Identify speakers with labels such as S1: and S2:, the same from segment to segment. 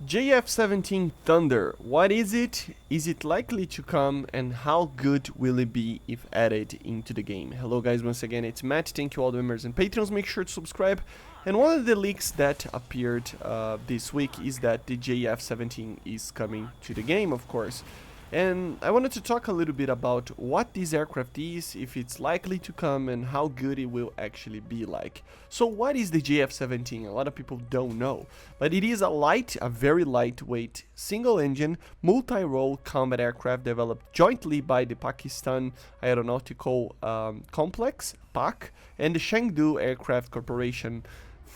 S1: JF-17 Thunder, what is it? Is it likely to come, and how good will it be if added into the game? Hello guys, once again it's Matt, thank you all the members and patrons, make sure to subscribe. And one of the leaks that appeared this week is that the JF-17 is coming to the game, of course. And I wanted to talk a little bit about what this aircraft is, if it's likely to come, and how good it will actually be like. So what is the JF-17? A lot of people don't know, but it is a very lightweight, single-engine, multi-role combat aircraft developed jointly by the Pakistan Aeronautical Complex, PAC, and the Chengdu Aircraft Corporation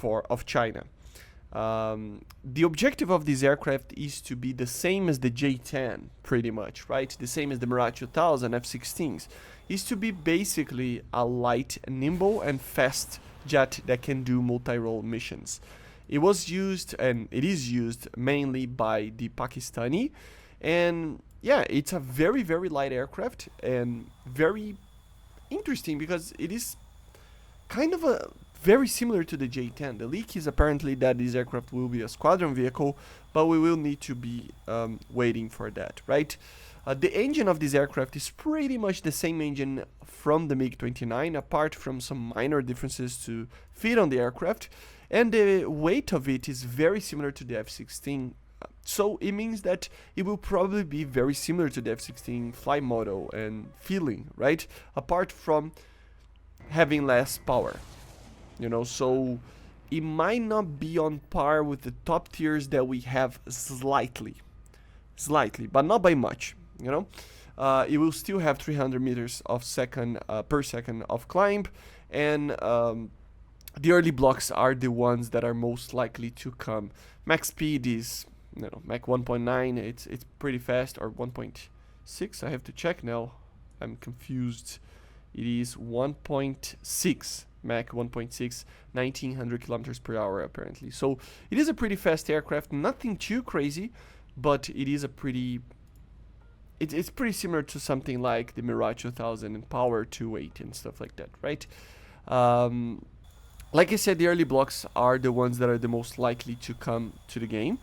S1: of China. The objective of this aircraft is to be the same as the J-10, pretty much, right? The same as the Mirage 2000 F-16s. Is to be basically a light, nimble, and fast jet that can do multi-role missions. It was used, and it is used, mainly by the Pakistani. And yeah, it's a very, very light aircraft, and very interesting because it is kind of a very similar to the J-10. The leak is apparently that this aircraft will be a squadron vehicle, but we will need to be waiting for that, right? The engine of this aircraft is pretty much the same engine from the MiG-29, apart from some minor differences to fit on the aircraft, and the weight of it is very similar to the F-16, so it means that it will probably be very similar to the F-16 flight model and feeling, right? Apart from having less power. You know, so it might not be on par with the top tiers that we have slightly, but not by much, you know. It will still have 300 meters per second of climb, and the early blocks are the ones that are most likely to come. Max speed is, Mach 1.9, it's pretty fast, or 1.6, I have to check now, I'm confused. It is 1.6. Mach 1.6, 1900 kilometers per hour apparently. So it is a pretty fast aircraft, nothing too crazy, but it is a pretty... It's pretty similar to something like the Mirage 2000 and power to weight and stuff like that, right? Like I said, the early blocks are the ones that are the most likely to come to the game.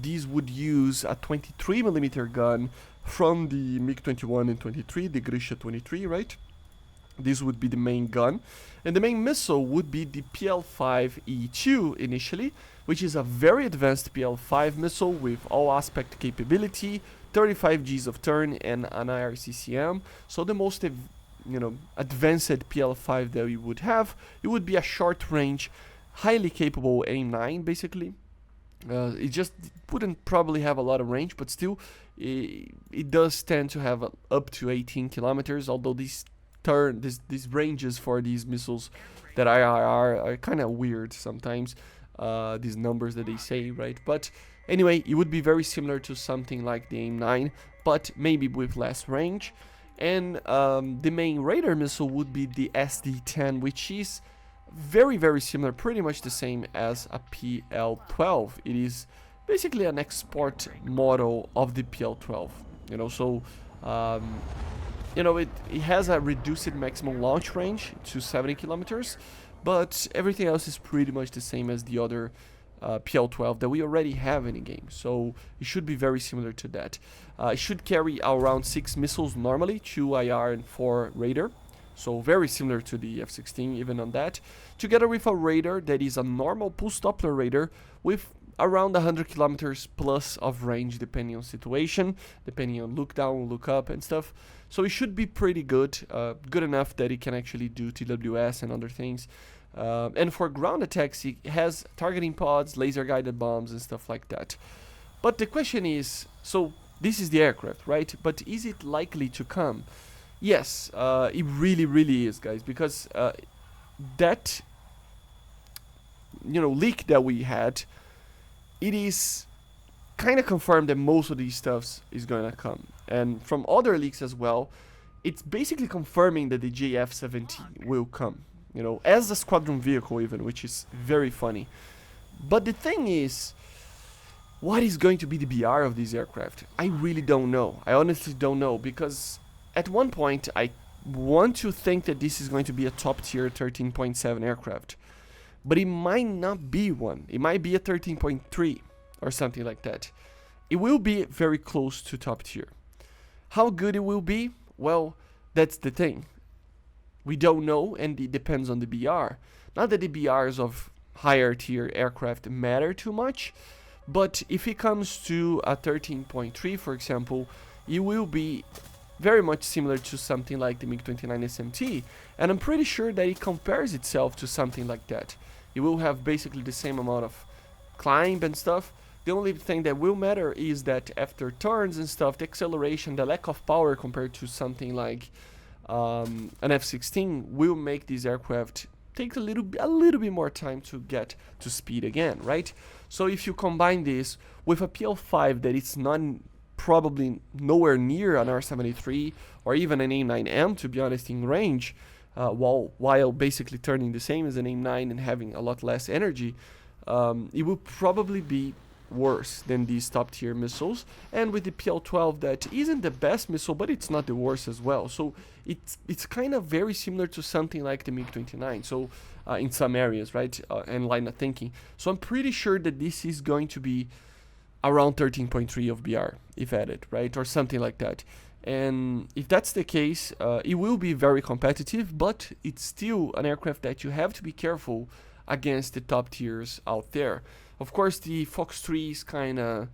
S1: These would use a 23mm gun from the MiG-21 and 23, the Grisha 23, right? This would be the main gun, and the main missile would be the PL-5E2 initially, which is a very advanced PL-5 missile with all aspect capability, 35 Gs of turn, and an IRCCM. So the most, advanced PL-5 that we would have. It would be a short-range, highly capable AIM-9, basically. It just wouldn't probably have a lot of range, but still, it does tend to have up to 18 kilometers, although these ranges for these missiles that are kind of weird sometimes, these numbers that they say, right? But anyway, it would be very similar to something like the AIM-9, but maybe with less range. And the main radar missile would be the SD-10, which is very, very similar, pretty much the same as a PL-12. It is basically an export model of the PL-12, so it has a reduced maximum launch range to 70 kilometers, but everything else is pretty much the same as the other PL-12 that we already have in the game, so it should be very similar to that. It should carry around 6 missiles normally, 2 IR and 4 radar, so very similar to the F-16 even on that, together with a radar that is a normal pulse Doppler radar with around 100 kilometers plus of range depending on situation, depending on look down, look up and stuff. So it should be pretty good, good enough that it can actually do TWS and other things. And for ground attacks, it has targeting pods, laser guided bombs and stuff like that. But the question is, so this is the aircraft, right? But is it likely to come? Yes, it really, really is, guys, because that leak that we had, it is kind of confirmed that most of these stuffs is going to come. And from other leaks as well, it's basically confirming that the JF-17 will come, as a squadron vehicle even, which is very funny. But the thing is, what is going to be the BR of this aircraft? I really don't know. I honestly don't know, because at one point I want to think that this is going to be a top tier 13.7 aircraft. But it might not be one. It might be a 13.3. or something like that. It will be very close to top tier. How good it will be? Well, that's the thing. We don't know, and it depends on the BR. Not that the BRs of higher tier aircraft matter too much, but if it comes to a 13.3, for example, it will be very much similar to something like the MiG-29 SMT, and I'm pretty sure that it compares itself to something like that. It will have basically the same amount of climb and stuff. The only thing that will matter is that after turns and stuff, the acceleration, the lack of power compared to something like an F-16 will make this aircraft take a little bit more time to get to speed again, right? So if you combine this with a PL5 that it's not probably nowhere near an R-73 or even an AIM-9M, to be honest, in range, while basically turning the same as an AIM-9 and having a lot less energy, it will probably be worse than these top tier missiles. And with the PL-12, that isn't the best missile, but it's not the worst as well. So it's kind of very similar to something like the MiG-29. So in some areas, right, and line of thinking. So I'm pretty sure that this is going to be around 13.3 of BR, if added, right, or something like that. And if that's the case, it will be very competitive, but it's still an aircraft that you have to be careful against the top tiers out there. Of course, the Fox 3s kind of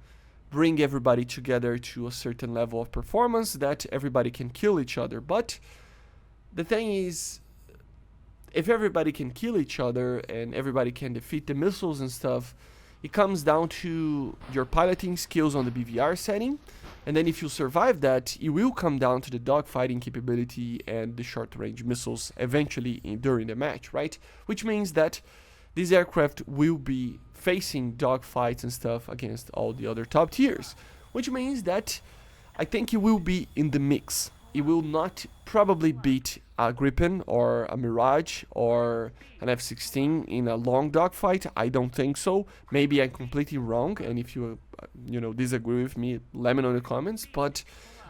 S1: bring everybody together to a certain level of performance that everybody can kill each other. But the thing is, if everybody can kill each other and everybody can defeat the missiles and stuff, it comes down to your piloting skills on the BVR setting. And then if you survive that, it will come down to the dogfighting capability and the short-range missiles eventually during the match, right? Which means that this aircraft will be facing dogfights and stuff against all the other top tiers. Which means that I think it will be in the mix. It will not probably beat a Gripen or a Mirage or an F-16 in a long dogfight. I don't think so. Maybe I'm completely wrong, and if you disagree with me, let me know in the comments. But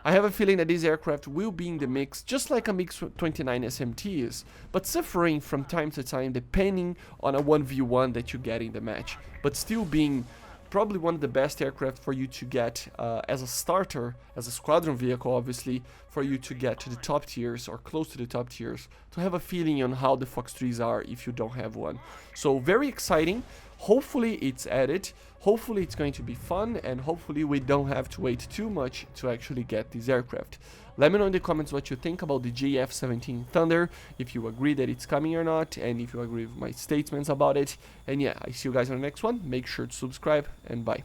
S1: I have a feeling that this aircraft will be in the mix, just like a MiG-29 SMT is, but suffering from time to time depending on a 1v1 that you get in the match, but still being probably one of the best aircraft for you to get as a starter, as a squadron vehicle, obviously, for you to get to the top tiers or close to the top tiers, to have a feeling on how the Fox 3s are if you don't have one. So very exciting. Hopefully it's added, hopefully it's going to be fun, and hopefully we don't have to wait too much to actually get this aircraft. Let me know in the comments what you think about the JF-17 Thunder, if you agree that it's coming or not, and if you agree with my statements about it. And yeah, I see you guys on the next one. Make sure to subscribe, and bye.